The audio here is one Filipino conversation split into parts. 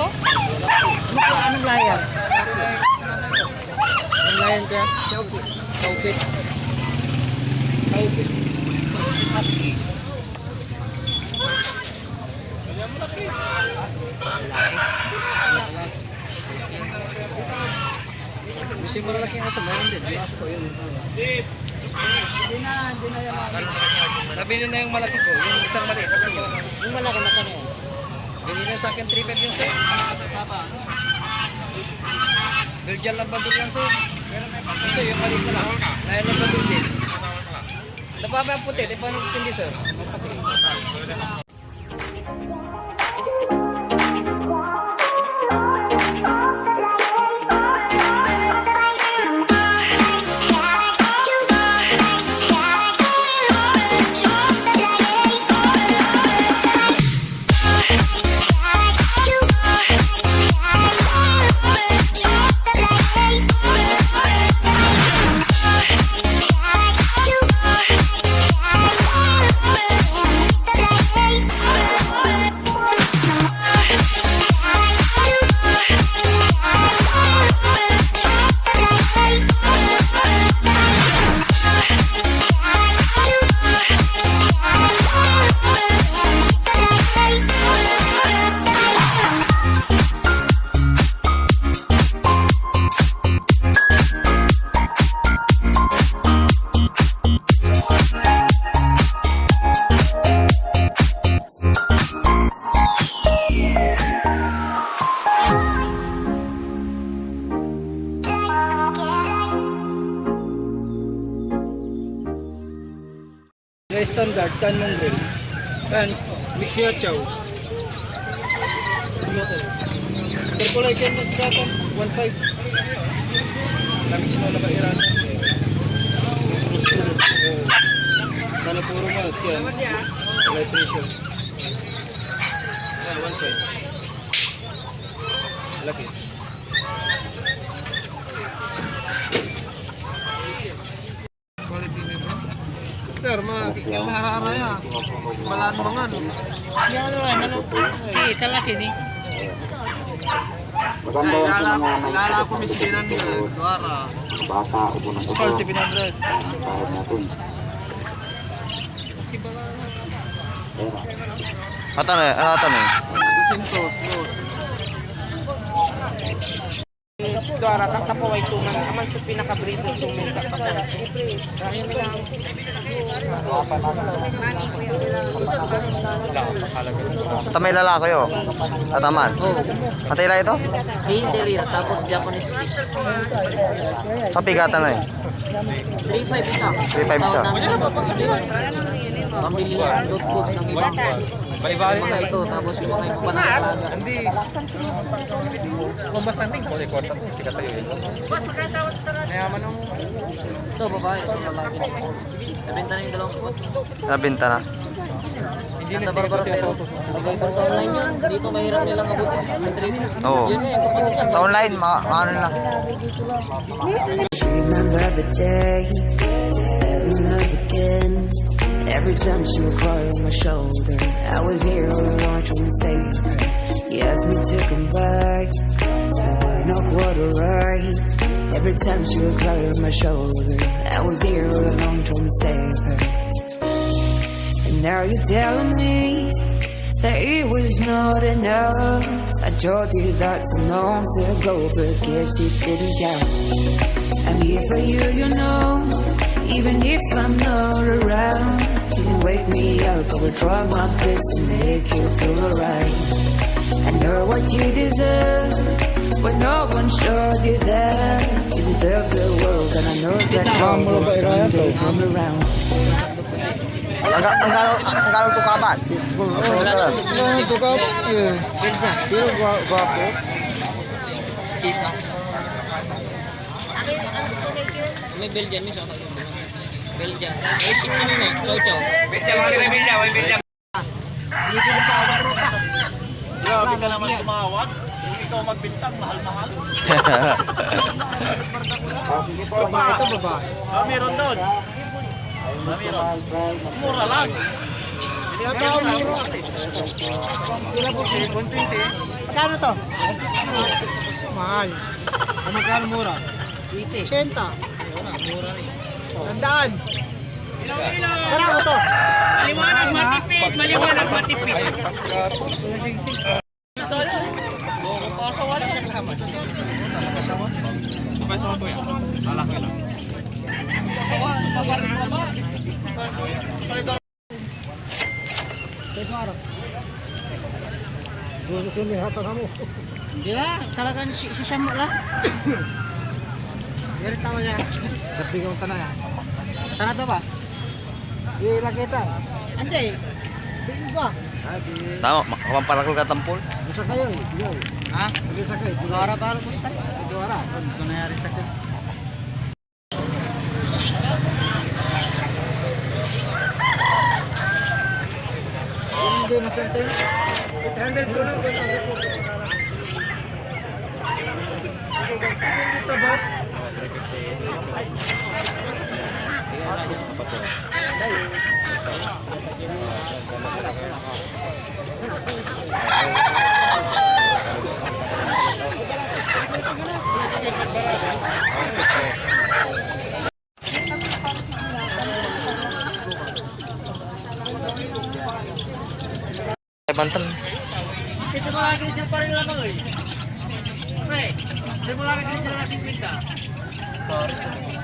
to? Anong lahi yan? Ang layan ka? Cowpits. Husky. Kasi malaki ang aso, mayroon din. Yung aso ko yun. Hindi na yan. Nabili na yung malaki ko, yung isang mali. Kasi Yung malaki na kami. binili na sa akin 3.5 yung sir. Belgian Labrador yan sir. Kasi yung mali ko lang. Dahil Labrador din. Napaba ang puti, di pa hindi sir. Standard, 10 mongrel. And mix ya chow. Terpulai kan sekarang 1.5. Kami semua nak iran. Mana puro mo yan? Light pressure. Yan 1.5. Laki. Sir, yang mahara-hara ya. Malaan mangan. Kalaki ni. Lala ko miskinan Duara. Skol 700. Ata na eh. 200. Duara kang kapaway tuman. Aman sa pinaka-breeder tuman ka pa. Dahil lang. Tamay lalaki yo. Tataman. Katila ito? Skin terrier tapos Japanese spitz. Sa pigatan na eh. 3.5 isa. 3.5 isa. Pambili lang dot foods ng iba. Yung mga ito, tapos yung mga iba na talaga. Hindi. Kumbasanding ko record ako sikat tayo. Mayaman ng Ito, babae. Ito, lalaki. Nabenta na yung dalawang foot. Nabinta na. hindi Santa na Barbara pero lagay pa sa online yun. Dito mahirap nilang abutin. Ang training. Oo. Yun nga, yung kapatid yan. Sa online, ano na. Remember the day that we met again. Every time she would cry on my shoulder, I was here all along trying to save her. He asked me to come back, but we're not quite alright. Every time she would cry on my shoulder, I was here all along trying to save her. And now you're telling me that it was not enough. I told you that some months ago, but guess it didn't count. I'm here for you, you know. Even if I'm not around, you can wake me up. I will try my best to make you feel alright. I know what you deserve, when no one showed you that. You deserve the world, and I know that love will someday come around. Ang gano'ng tukaban? Ito ka, pero gwapo. Seatbox. May Belgian, may shota. Belgian. Ay, shit sino na? Chow chow. Grabe ka naman tumawag. Kung ikaw magbintang, mahal-mahal. Babae ito, babae. Meron doon. Meron. Mura lang. Ilan po? 120. Magkano to? Mahal. Magkano mura? 80. Wala, mura rin. 100. Para ko to. Maliwanag, matipid. Maliwanag, matipid. Hindi na, talagang si mo lang. Meron tama niya. Sabi kong tanay. Tara to, bas. Di nakita. Ante, di ba? Tama, makapamparakol ka tampol. Bisa kayo eh. Ha? Bisa kayo. Sigara para sa stay. Sigara. Ito nangyari sa akin. Hindi masente. 800 po lang. 800 po. Bantam. Ito mo lagi siya pa rin lang eh. Pre, ito mo lagi siya lang 50.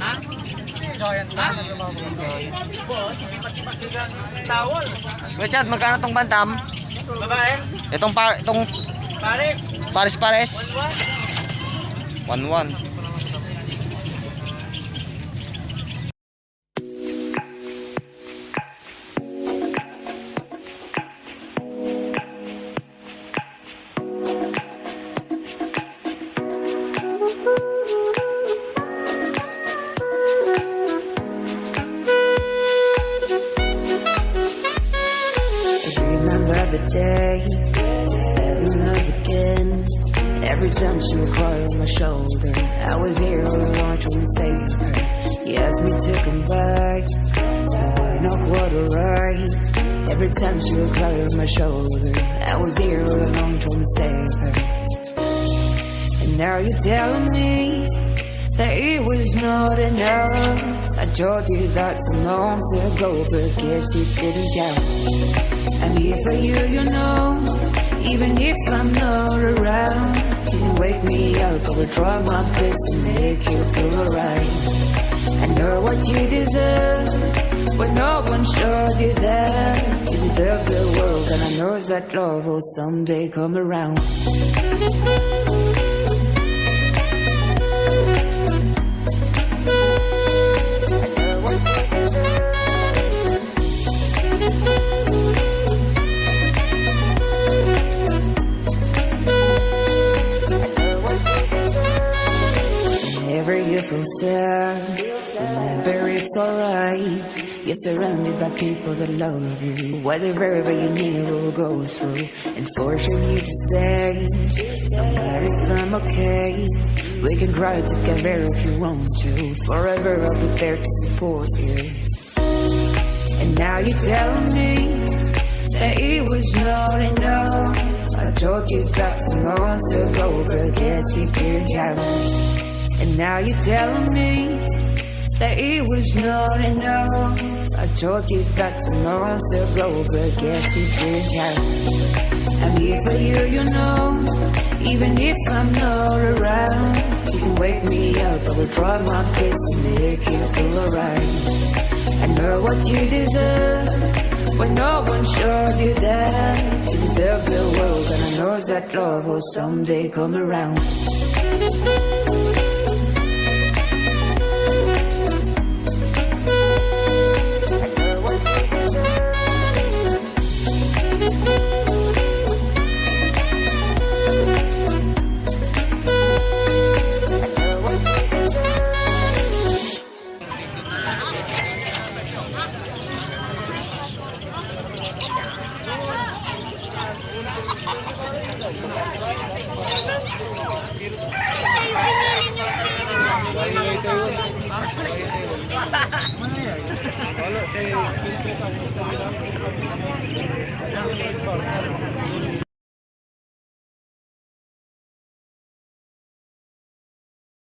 Ha? Giant ha? Tawol. Richard, magkano tong bantam? Babae? Itong Pares? pares. 1-1. Remember the day that we loved again. Every time she would cry on my shoulder, I was here all along trying to save her. You asked me to come back, no quarter right. Every time she would cry on my shoulder, I was here all along trying to save her. And now you're telling me that it was not enough. I told you that some months ago, but guess it didn't count. I'm here for you, you know. Even if I'm not around, you can wake me up. I will try my best to make you feel alright. I know what you deserve, but no one showed you that. You deserve the world, and I know that love will someday come around. Whenever you feel sad, remember it's alright. You're surrounded by people that love you. Whatever you need will go through, and force you to stay. No matter if I'm okay, we can cry together if you want to. Forever I'll be there to support you. And now you're telling me that it was not enough. I told you that some months ago, but guess you didn't count. And now you're telling me that it was not enough. I told you that some months ago, but guess you didn't count. I'm here for you, you know. Even if I'm not around, you can wake me up. I will try my best to make you feel alright. I know what you deserve, when no one showed you that. You deserve the world, and I know that love will someday come around. Wala,